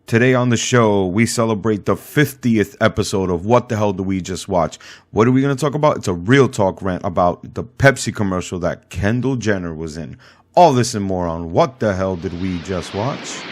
Today on the show, we celebrate the 50th episode of What the Hell Did We Just Watch? What are we going to talk about? It's a real talk rant about the Pepsi commercial that Kendall Jenner was in. All this and more on What the Hell Did We Just Watch?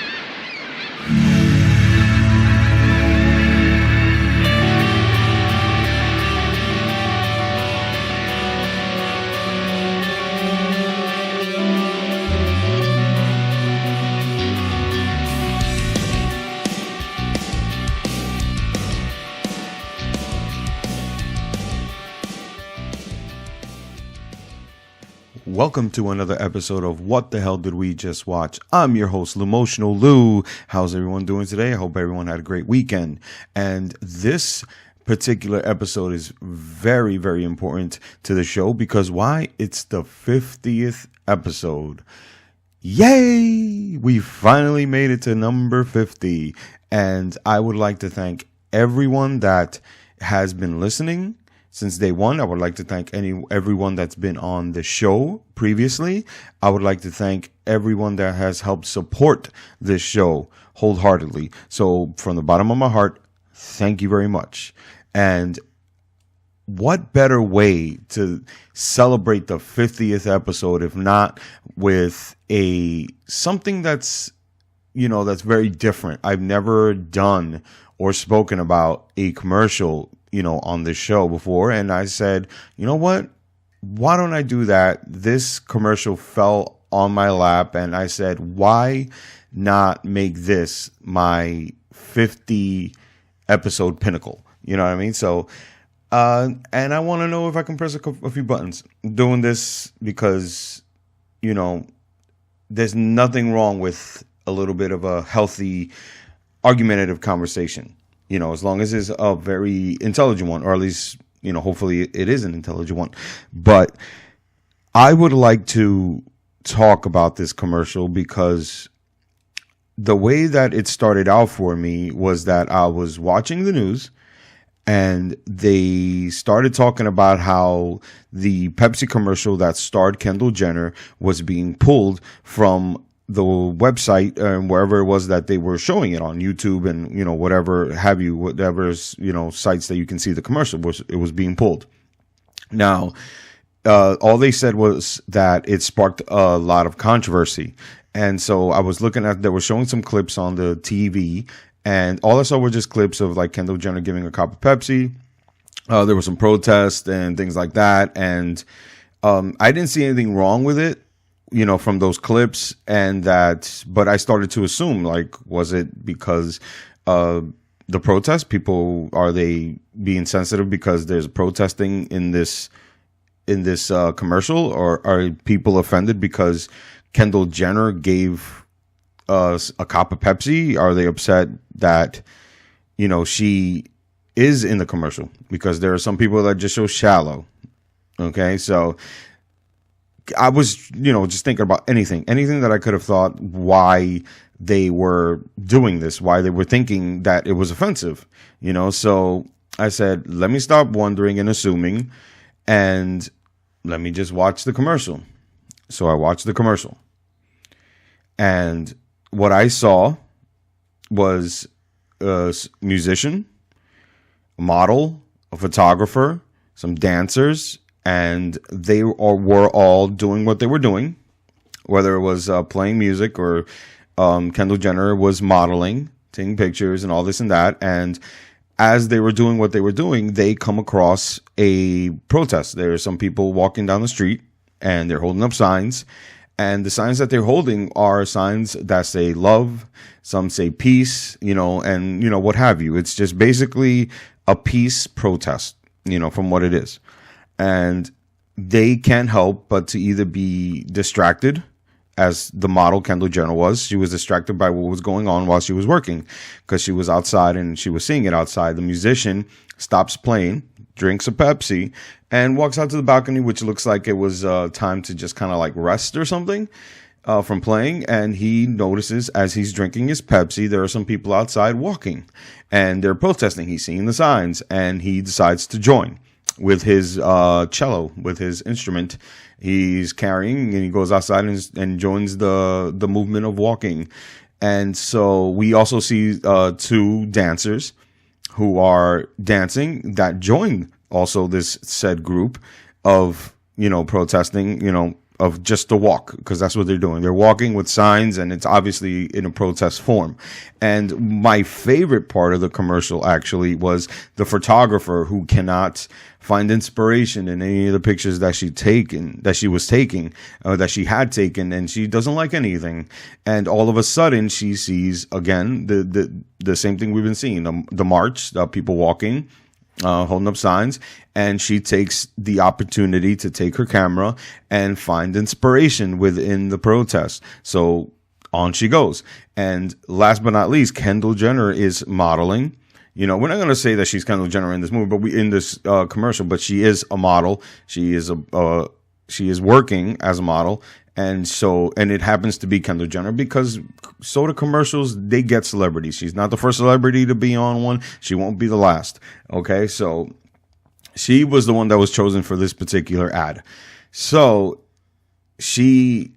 Welcome to another episode of What the Hell Did We Just Watch? I'm your host, Lumotional Lou. How's everyone doing today? I hope everyone had a great weekend. And this particular episode is very, very important to the show because why? It's the 50th episode. Yay! We finally made it to number 50. And I would like to thank everyone that has been listening since day one. I would like to thank everyone that's been on the show previously. I would like to thank everyone that has helped support this show wholeheartedly. So from the bottom of my heart, thank you very much. And what better way to celebrate the 50th episode if not with something that's very different. I've never done or spoken about a commercial on this show before. And I said, you know what? Why don't I do that? This commercial fell on my lap and I said, why not make this my 50 episode pinnacle? You know what I mean? So, and I want to know if I can press a few buttons. I'm doing this because, there's nothing wrong with a little bit of a healthy, argumentative conversation. As long as it's a very intelligent one, or at least, hopefully it is an intelligent one. But I would like to talk about this commercial because the way that it started out for me was that I was watching the news and they started talking about how the Pepsi commercial that starred Kendall Jenner was being pulled from the website and wherever it was that they were showing it on YouTube and, whatever sites that you can see the commercial it was being pulled. Now, all they said was that it sparked a lot of controversy. And so I was they were showing some clips on the TV and all I saw were just clips of like Kendall Jenner giving a cup of Pepsi. There were some protests and things like that. And, I didn't see anything wrong with it. From those clips but I started to assume, was it because the protest? Are they being sensitive because there's protesting in this commercial, or are people offended because Kendall Jenner gave us a cup of Pepsi? Are they upset that, she is in the commercial? Because there are some people that just show shallow. Okay, so I was, just thinking about anything that I could have thought why they were doing this, why they were thinking that it was offensive, So I said, let me stop wondering and assuming and let me just watch the commercial. So I watched the commercial. And what I saw was a musician, a model, a photographer, some dancers, and they were all doing what they were doing, whether it was playing music or Kendall Jenner was modeling, taking pictures and all this and that. And as they were doing what they were doing, they come across a protest. There are some people walking down the street and they're holding up signs. And the signs that they're holding are signs that say love, some say peace, and, what have you. It's just basically a peace protest, from what it is. And they can't help but to either be distracted, as the model Kendall Jenner was. She was distracted by what was going on while she was working because she was outside and she was seeing it outside. The musician stops playing, drinks a Pepsi, and walks out to the balcony, which looks like it was time to just kind of rest or something from playing. And he notices as he's drinking his Pepsi, there are some people outside walking and they're protesting. He's seeing the signs and he decides to join with his cello, with his instrument he's carrying, and he goes outside and joins the movement of walking. And so we also see two dancers who are dancing that join also this said group of, protesting, of just the walk, because that's what they're doing. They're walking with signs, and it's obviously in a protest form. And my favorite part of the commercial actually was the photographer who cannot find inspiration in any of the pictures that she had taken, and she doesn't like anything. And all of a sudden she sees again the same thing we've been seeing, the march, the people walking, holding up signs, and she takes the opportunity to take her camera and find inspiration within the protest. So on she goes. And last but not least, Kendall Jenner is modeling. We're not going to say that she's Kendall Jenner in this movie, but in this commercial, but she is a model. She is working as a model. And it happens to be Kendall Jenner because soda commercials, they get celebrities. She's not the first celebrity to be on one. She won't be the last. Okay. So she was the one that was chosen for this particular ad. So she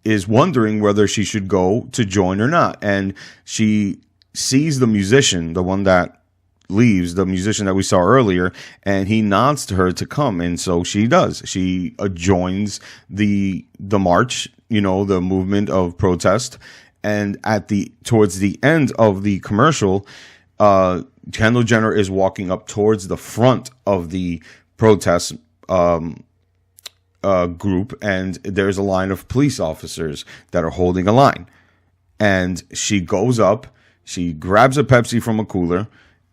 is wondering whether she should go to join or not. And she sees the musician, the one that leaves, the musician that we saw earlier, and he nods to her to come. And so she does. She joins the march, the movement of protest. And towards the end of the commercial, Kendall Jenner is walking up towards the front of the protest group, and there's a line of police officers that are holding a line. And she goes up, she grabs a Pepsi from a cooler,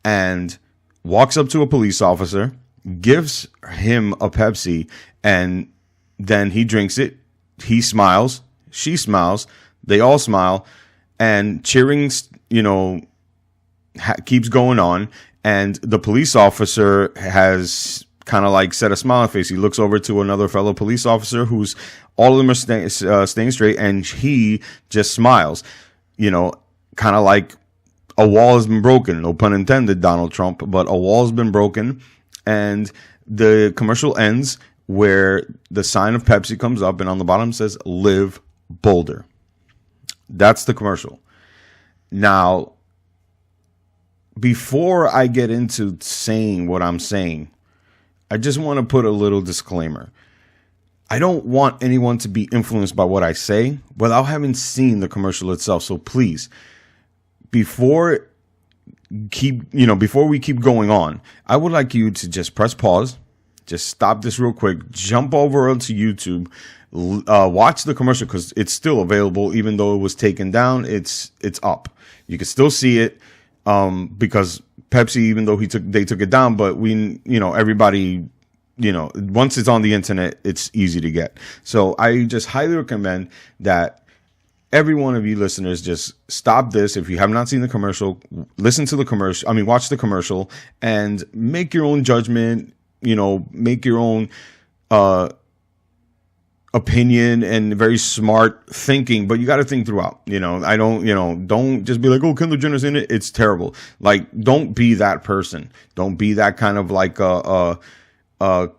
and walks up to a police officer, gives him a Pepsi, and then he drinks it. He smiles. She smiles. They all smile. And cheering, keeps going on. And the police officer has kind of like set a smile face. He looks over to another fellow police officer who's, all of them are staying straight, and he just smiles, kind of like a wall has been broken. No pun intended, Donald Trump, but a wall has been broken. And the commercial ends where the sign of Pepsi comes up, and on the bottom says, "Live Boulder." That's the commercial. Now, before I get into saying what I'm saying, I just want to put a little disclaimer. I don't want anyone to be influenced by what I say without having seen the commercial itself. So please, before we keep going on, I would like you to just press pause, just stop this real quick, jump over onto YouTube, watch the commercial, because it's still available. Even though it was taken down, it's up. You can still see it, because Pepsi, even though they took it down, but everybody, once it's on the internet, it's easy to get. So I just highly recommend that every one of you listeners just stop this. If you have not seen the commercial, watch the commercial and make your own judgment, make your own opinion and very smart thinking, but you got to think throughout. Don't just be like, "Oh, Kendall Jenner's in it, it's terrible." Like, don't be that person. Don't be that kind of like a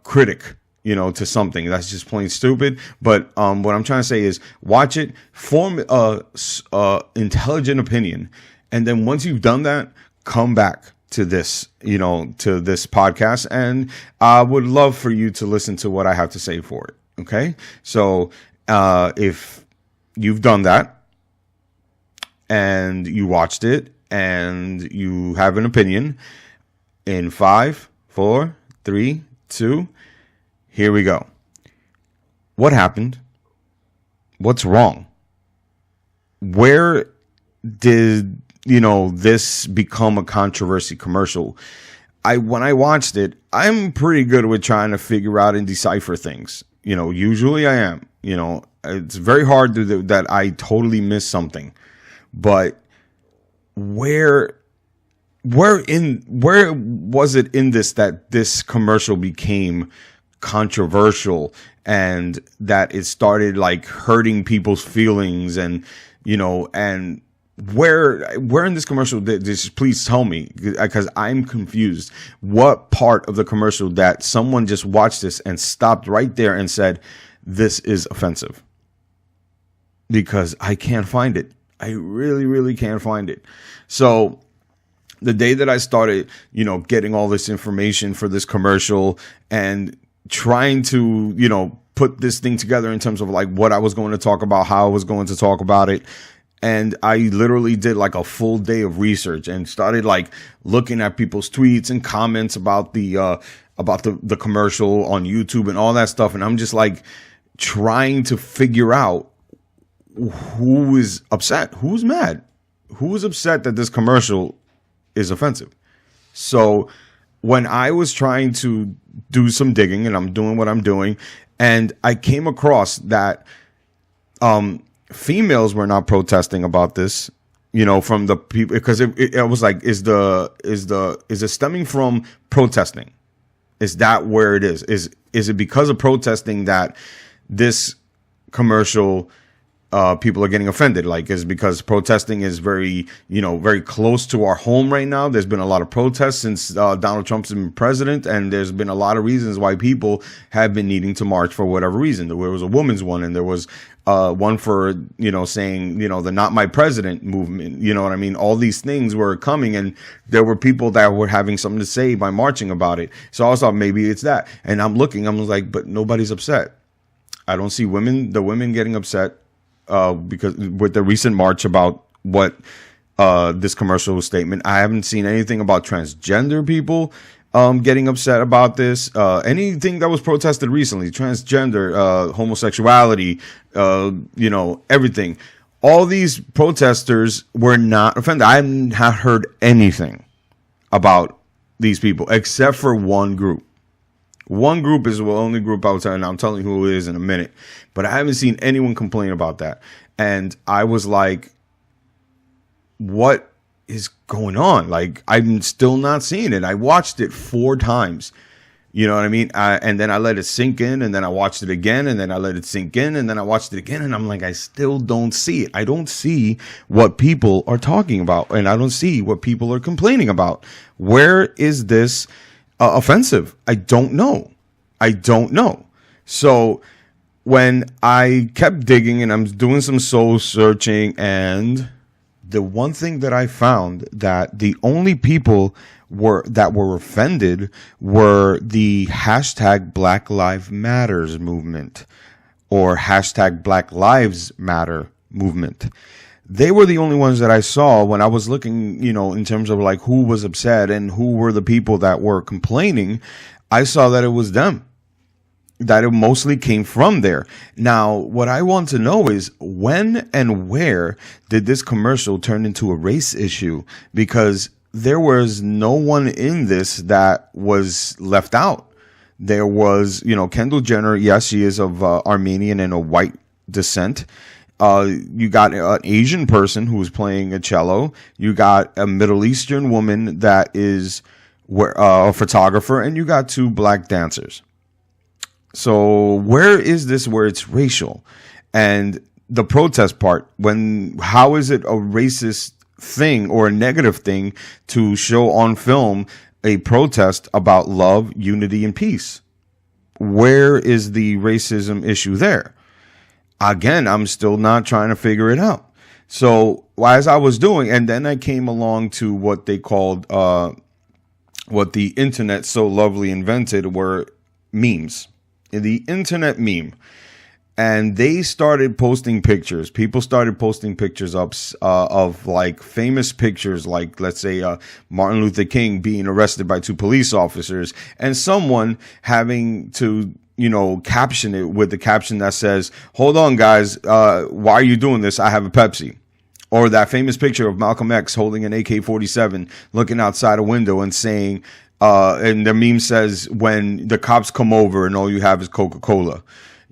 critic, to something that's just plain stupid. But what I'm trying to say is, watch it, form a intelligent opinion, and then once you've done that, come back to this, to this podcast, and I would love for you to listen to what I have to say for it. Okay, so if you've done that and you watched it and you have an opinion, in 5, 4, 3, 2, here we go. What happened? What's wrong? Where did this become a controversy commercial? When I watched it, I'm pretty good with trying to figure out and decipher things. Usually I am. It's very hard that I totally miss something. But where was it in this that this commercial became controversial and that it started like hurting people's feelings, and where in this commercial just please tell me, because I'm confused. What part of the commercial that someone just watched this and stopped right there and said, "This is offensive"? Because I can't find it. I really, really can't find it. So the day that I started, getting all this information for this commercial and trying to, put this thing together in terms of like what I was going to talk about, how I was going to talk about it. And I literally did like a full day of research and started like looking at people's tweets and comments about the commercial on YouTube and all that stuff. And I'm just like trying to figure out who is upset, who's mad, who is upset that this commercial is offensive. So when I was trying to do some digging, and I'm doing what I'm doing, and I came across that females were not protesting about this, from the people, because it was like, is it stemming from protesting? Is that where it is? Is it because of protesting that this commercial people are getting offended? Like, is because protesting is very close to our home right now. There's been a lot of protests since Donald Trump's been president, and there's been a lot of reasons why people have been needing to march for whatever reason. There was a woman's one, and there was one for, saying, the Not My President movement. You know what I mean? All these things were coming, and there were people that were having something to say by marching about it. So I thought maybe it's that. And I'm like, but nobody's upset. I don't see the women getting upset. Because with the recent march about what this commercial statement, I haven't seen anything about transgender people getting upset about this. Anything that was protested recently, transgender, homosexuality, everything. All these protesters were not offended. I haven't heard anything about these people except for one group. One group is the only group I was telling. I'm telling you who it is in a minute, but I haven't seen anyone complain about that. And I was like, what is going on? Like, I'm still not seeing it. I watched it 4 times. You know what I mean? And then I let it sink in, and then I watched it again, and then I let it sink in, and then I watched it again. And I'm like, I still don't see it. I don't see what people are talking about, and I don't see what people are complaining about. Where is this offensive? I don't know. So when I kept digging and I'm doing some soul searching, and the one thing that I found, that the only people that were offended were the hashtag Black Lives Matters movement, or hashtag Black Lives Matter movement. They were the only ones that I saw when I was looking, in terms of like who was upset and who were the people that were complaining. I saw that it was them, that it mostly came from there. Now, what I want to know is, when and where did this commercial turn into a race issue? Because there was no one in this that was left out. There was, Kendall Jenner. Yes, she is of Armenian and a white descent. You got an Asian person who was playing a cello. You got a Middle Eastern woman that is a photographer, and you got 2 black dancers. So where is this where it's racial? And the protest part, how is it a racist thing or a negative thing to show on film a protest about love, unity, and peace? Where is the racism issue there? Again, I'm still not trying to figure it out. So as I was doing, and then I came along to what they called, what the internet so lovely invented, were memes. The internet meme. And they started posting pictures. People started posting pictures of like famous pictures, like, let's say, Martin Luther King being arrested by 2 police officers, and someone having to, caption it with the caption that says, "Hold on, guys. Why are you doing this? I have a Pepsi." Or that famous picture of Malcolm X holding an AK-47, looking outside a window and saying, and the meme says, "When the cops come over and all you have is Coca-Cola."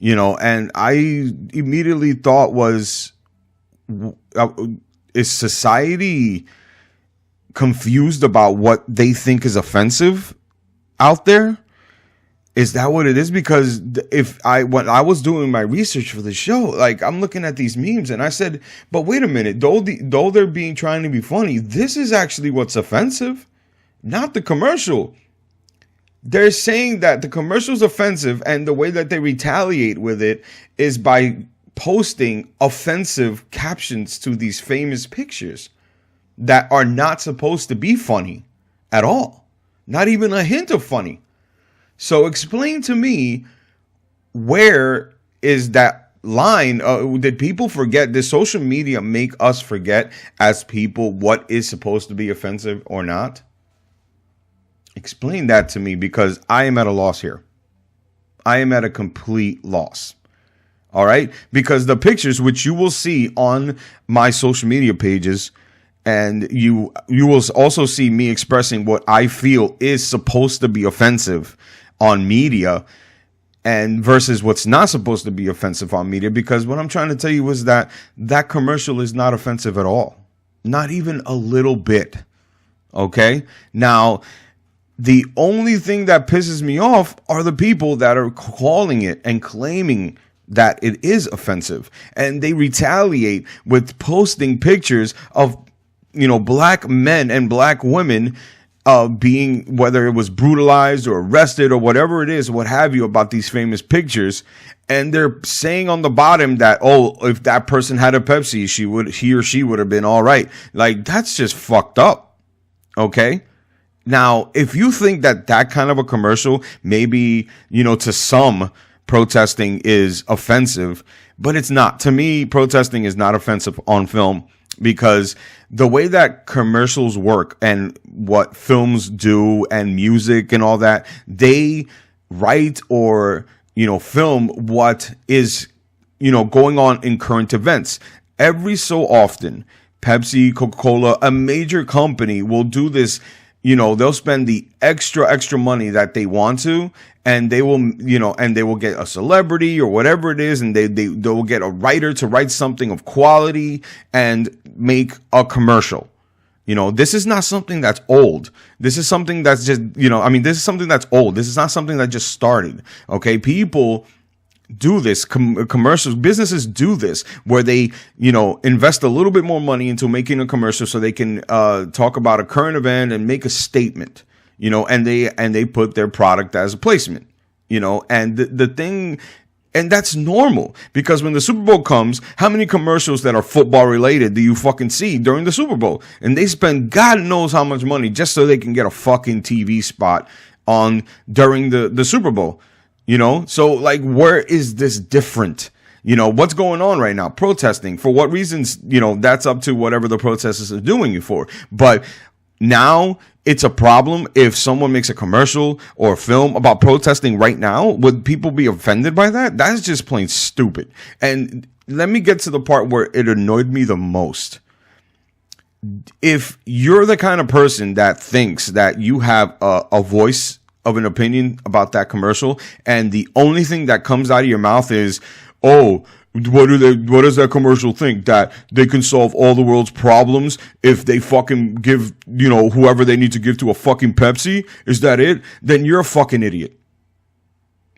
And I immediately thought is society confused about what they think is offensive out there? Is that what it is? Because when I was doing my research for the show, like, I'm looking at these memes and I said, but wait a minute, though they're trying to be funny, this is actually what's offensive, not the commercial. They're saying that the commercial's offensive, and the way that they retaliate with it is by posting offensive captions to these famous pictures that are not supposed to be funny at all. Not even a hint of funny. So explain to me, where is that line? Did people forget? Did social media make us forget as people what is supposed to be offensive or not? Explain that to me, because I am at a loss here. I am at a complete loss. All right? Because the pictures which you will see on my social media pages, and you will also see me expressing what I feel is supposed to be offensive on media, and versus what's not supposed to be offensive on media. Because what I'm trying to tell you is that that commercial is not offensive at all. Not even a little bit. Okay? Now, the only thing that pisses me off are the people that are calling it and claiming that it is offensive. And they retaliate with posting pictures of, black men and black women being, whether it was brutalized or arrested or whatever it is, what have you, about these famous pictures. And they're saying on the bottom that, oh, if that person had a Pepsi, he or she would have been all right. Like, that's just fucked up. Okay? Now, if you think that kind of a commercial, maybe, to some, protesting is offensive, but it's not. To me, protesting is not offensive on film, because the way that commercials work and what films do and music and all that, they write or, film what is, going on in current events. Every so often, Pepsi, Coca-Cola, a major company will do this. They'll spend the extra money that they want to, and they will, and they will get a celebrity or whatever it is, and they will get a writer to write something of quality and make a commercial. This is not something that's old. This is something that's just, this is something that's old. This is not something that just started. Okay. People do this, commercials, businesses do this, where they, invest a little bit more money into making a commercial so they can talk about a current event and make a statement, and they put their product as a placement, and the thing. And that's normal, because when the Super Bowl comes, how many commercials that are football related do you fucking see during the Super Bowl? And they spend God knows how much money just so they can get a fucking TV spot on during the Super Bowl. So like, where is this different? What's going on right now? Protesting for what reasons? That's up to whatever the protesters are doing it for. But now it's a problem if someone makes a commercial or a film about protesting right now. Would people be offended by that? That's just plain stupid. And let me get to the part where it annoyed me the most. If you're the kind of person that thinks that you have a voice of an opinion about that commercial, and the only thing that comes out of your mouth is, oh, what does that commercial think? That they can solve all the world's problems if they fucking give, whoever they need to give to a fucking Pepsi? Is that it? Then you're a fucking idiot.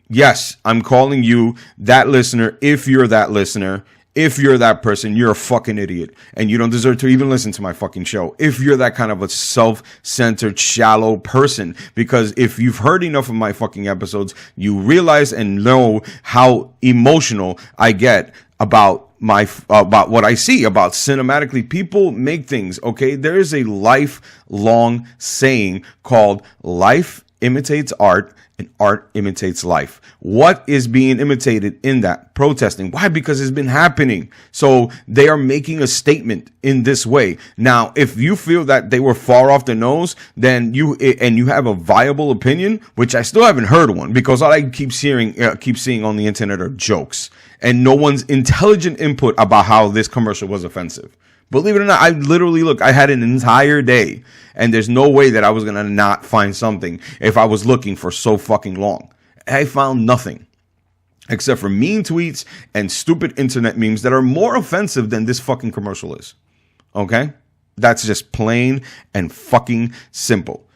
Yes, I'm calling you that listener. If you're that listener, if you're that person, you're a fucking idiot, and you don't deserve to even listen to my fucking show. If you're that kind of a self-centered, shallow person, because if you've heard enough of my fucking episodes, you realize and know how emotional I get about what I see, about cinematically. People make things, okay? There is a lifelong saying called life imitates art and art imitates life. What is being imitated in that? Protesting. Why? Because it's been happening. So they are making a statement in this way. Now, if you feel that they were far off the nose, then you have a viable opinion, which I still haven't heard one, because all I keep seeing on the internet are jokes and no one's intelligent input about how this commercial was offensive. Believe it or not, I had an entire day, and there's no way that I was going to not find something if I was looking for so fucking long. I found nothing except for mean tweets and stupid internet memes that are more offensive than this fucking commercial is. Okay? That's just plain and fucking simple.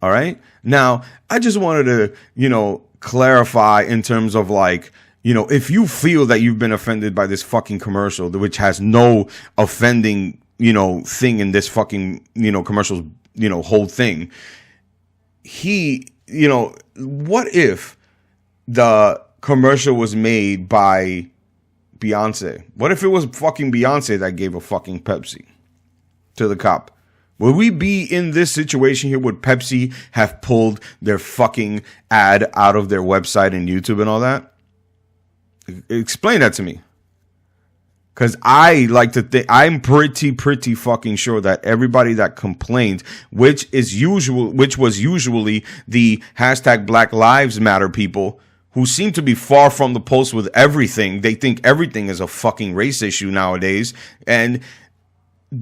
All right? Now, I just wanted to, clarify in terms of like, if you feel that you've been offended by this fucking commercial, which has no offending, thing in this fucking, commercial's, whole thing. What if the commercial was made by Beyonce? What if it was fucking Beyonce that gave a fucking Pepsi to the cop? Would we be in this situation here? Would Pepsi have pulled their fucking ad out of their website and YouTube and all that? Explain that to me. Because I like to think, I'm pretty fucking sure that everybody that complained, which was usually the hashtag Black Lives Matter people who seem to be far from the post with everything. They think everything is a fucking race issue nowadays. And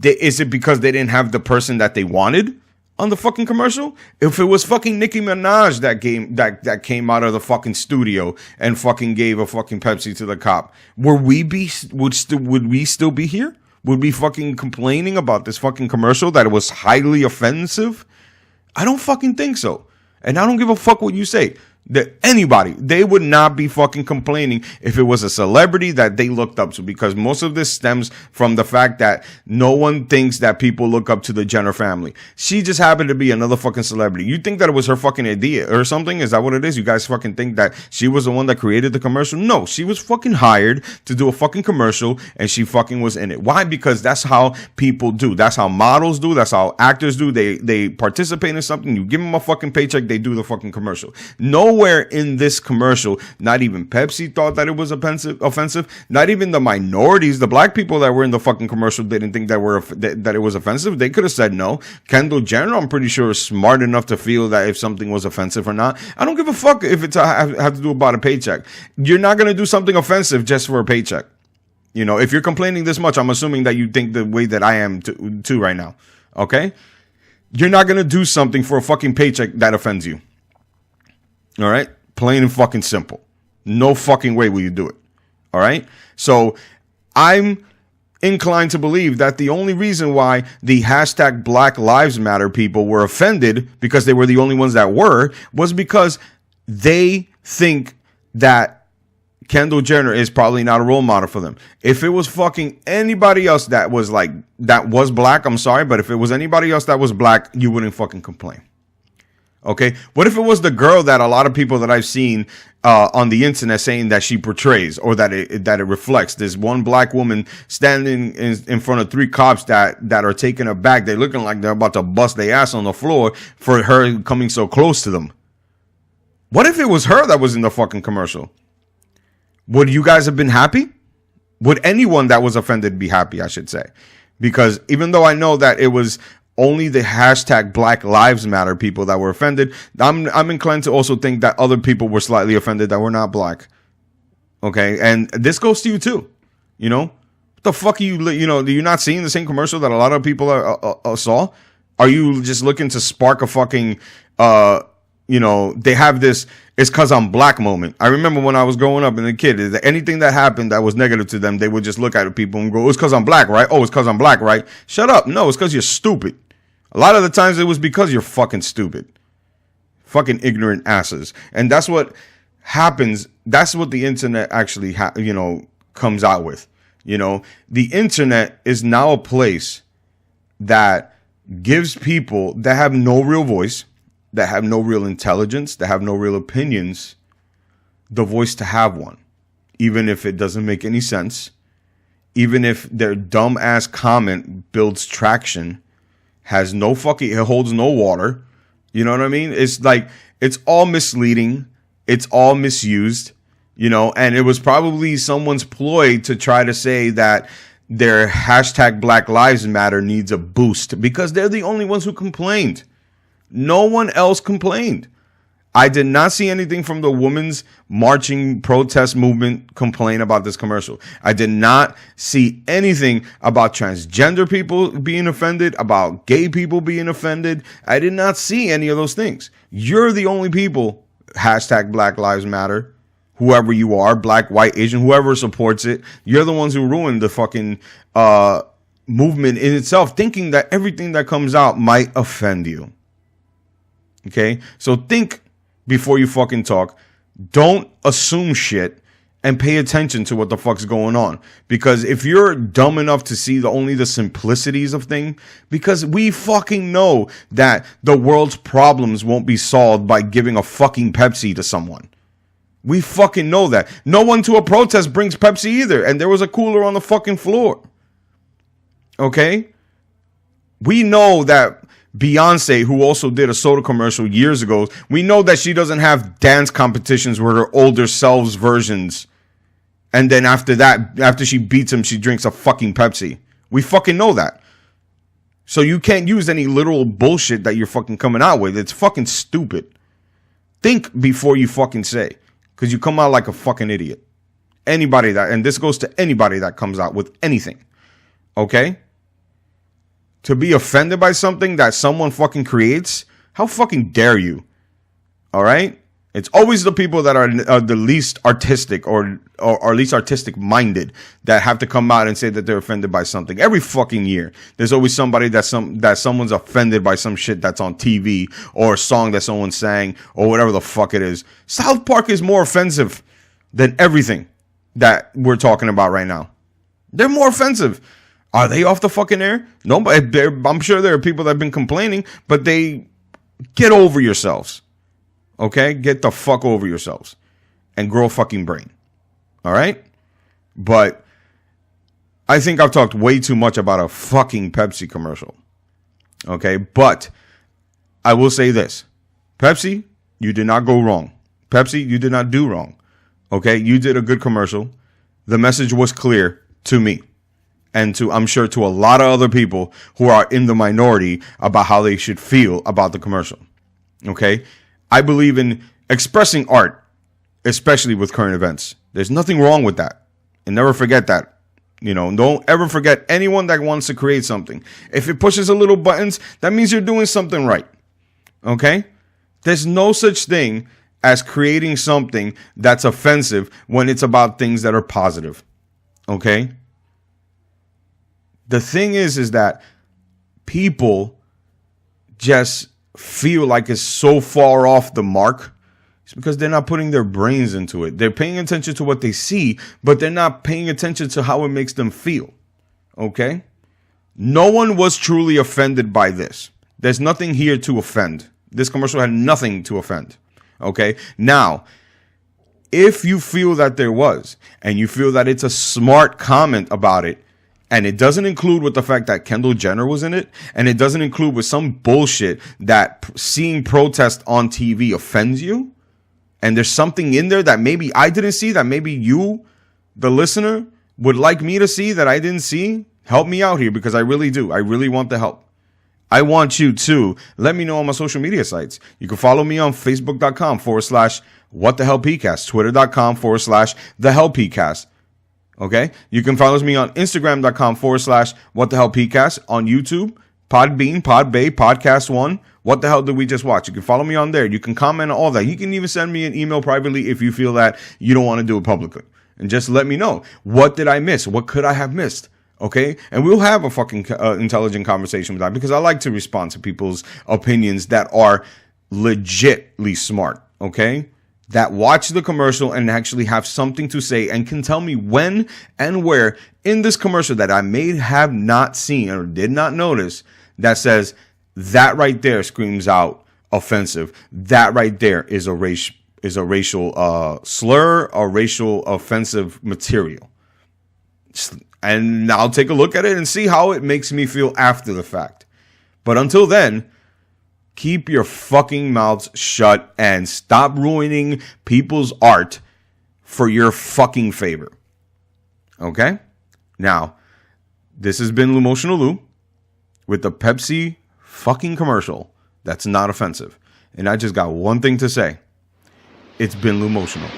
is it because they didn't have the person that they wanted on the fucking commercial? If it was fucking Nicki Minaj that came out of the fucking studio and fucking gave a fucking Pepsi to the cop, would we still be here? Would we fucking complaining about this fucking commercial that it was highly offensive? I don't fucking think so. And I don't give a fuck what you say. That anybody, they would not be fucking complaining if it was a celebrity that they looked up to, because most of this stems from the fact that no one thinks that people look up to the Jenner family. She just happened to be another fucking celebrity. You think that it was her fucking idea or something? Is that what it is? You guys fucking think that she was the one that created the commercial? No, she was fucking hired to do a fucking commercial and she fucking was in it. Why? Because that's how people do. That's how models do. That's how actors do. They participate in something. You give them a fucking paycheck. They do the fucking commercial. Nowhere in this commercial, not even Pepsi thought that it was offensive. Not even the minorities, the black people that were in the fucking commercial didn't think that it was offensive. They could have said no. Kendall Jenner, I'm pretty sure, is smart enough to feel that if something was offensive or not. I don't give a fuck if it's have to do about a paycheck. You're not going to do something offensive just for a paycheck. You know, if you're complaining this much, I'm assuming that you think the way that I am too right now. Okay? You're not going to do something for a fucking paycheck that offends you. All right? Plain and fucking simple. No fucking way will you do it. All right? So I'm inclined to believe that the only reason why the hashtag Black Lives Matter people were offended, because they were the only ones that was because they think that Kendall Jenner is probably not a role model for them. If it was fucking anybody else that was black, I'm sorry, but if it was anybody else that was black, you wouldn't fucking complain. Okay, what if it was the girl that a lot of people that I've seen on the internet saying that she portrays, or that it reflects? This one black woman standing in front of three cops that are taking her back. They're looking like they're about to bust their ass on the floor for her coming so close to them. What if it was her that was in the fucking commercial? Would you guys have been happy? Would anyone that was offended be happy, I should say? Because even though I know that it was only the hashtag Black Lives Matter people that were offended, I'm inclined to also think that other people were slightly offended that were not black. Okay, and this goes to you too. You know, what the fuck are you? You know, you're not seeing the same commercial that a lot of people saw. Are you just looking to spark a fucking? You know, they have this "it's cause I'm black" moment. I remember when I was growing up and a kid, anything that happened that was negative to them, they would just look at people and go, "It's cause I'm black, right? Oh, it's cause I'm black, right? Shut up! No, it's cause you're stupid." A lot of the times it was because you're fucking stupid. Fucking ignorant asses. And that's what happens. That's what the internet actually, comes out with. You know, the internet is now a place that gives people that have no real voice, that have no real intelligence, that have no real opinions, the voice to have one. Even if it doesn't make any sense. Even if their dumb ass comment builds traction. It holds no water. You know what I mean? It's like, it's all misleading. It's all misused, and it was probably someone's ploy to try to say that their hashtag Black Lives Matter needs a boost because they're the only ones who complained. No one else complained. I did not see anything from the women's marching protest movement complain about this commercial. I did not see anything about transgender people being offended, about gay people being offended. I did not see any of those things. You're the only people, hashtag Black Lives Matter, whoever you are, black, white, Asian, whoever supports it. You're the ones who ruined the fucking movement in itself, thinking that everything that comes out might offend you. Okay? So think before you fucking talk. Don't assume shit and pay attention to what the fuck's going on. Because if you're dumb enough to see only the simplicities of things, because we fucking know that the world's problems won't be solved by giving a fucking Pepsi to someone. We fucking know that. No one to a protest brings Pepsi either. And there was a cooler on the fucking floor. Okay? We know that Beyonce, who also did a soda commercial years ago, we know that she doesn't have dance competitions with her older selves versions. And then after that, after she beats him, she drinks a fucking Pepsi. We fucking know that. So you can't use any literal bullshit that you're fucking coming out with. It's fucking stupid. Think before you fucking say. Because you come out like a fucking idiot. Anybody that, and this goes to anybody that comes out with anything. Okay? To be offended by something that someone fucking creates, how fucking dare you? All right? It's always the people that are the least artistic or least artistic minded that have to come out and say that they're offended by something. Every fucking year, there's always somebody that someone's offended by some shit that's on TV or a song that someone sang or whatever the fuck it is. South Park is more offensive than everything that we're talking about right now. They're more offensive. Are they off the fucking air? No, I'm sure there are people that have been complaining, but get over yourselves. Okay? Get the fuck over yourselves and grow a fucking brain. All right? But I think I've talked way too much about a fucking Pepsi commercial. Okay? But I will say this. Pepsi, you did not go wrong. Pepsi, you did not do wrong. Okay? You did a good commercial. The message was clear to me. And I'm sure to a lot of other people who are in the minority about how they should feel about the commercial. Okay? I believe in expressing art, especially with current events. There's nothing wrong with that. And never forget that. You know, don't ever forget anyone that wants to create something. If it pushes a little buttons, that means you're doing something right. Okay? There's no such thing as creating something that's offensive when it's about things that are positive. Okay? The thing is that people just feel like it's so far off the mark. It's because they're not putting their brains into it. They're paying attention to what they see, but they're not paying attention to how it makes them feel. Okay? No one was truly offended by this. There's nothing here to offend. This commercial had nothing to offend. Okay? Now, if you feel that there was, and you feel that it's a smart comment about it, and it doesn't include with the fact that Kendall Jenner was in it, and it doesn't include with some bullshit that seeing protest on TV offends you, and there's something in there that maybe I didn't see, that maybe you, the listener, would like me to see that I didn't see, help me out here because I really do. I really want the help. I want you to let me know on my social media sites. You can follow me on Facebook.com/WhatTheHellPcast, Twitter.com/TheHellPcast. Okay? You can follow me on Instagram.com/WhatTheHellPcast, on YouTube, Podbean, Podbay, Podcast One. What the hell did we just watch? You can follow me on there. You can comment on all that. You can even send me an email privately if you feel that you don't want to do it publicly. And just let me know. What did I miss? What could I have missed? Okay? And we'll have a fucking intelligent conversation with that because I like to respond to people's opinions that are legitly smart. Okay? That watch the commercial and actually have something to say and can tell me when and where in this commercial that I may have not seen or did not notice that says that right there screams out offensive. That right there is a racial slur or racial offensive material. And I'll take a look at it and see how it makes me feel after the fact. But until then, keep your fucking mouths shut and stop ruining people's art for your fucking favor. Okay? Now, this has been Lumotional Lou with the Pepsi fucking commercial that's not offensive. And I just got one thing to say. It's been Lumotional.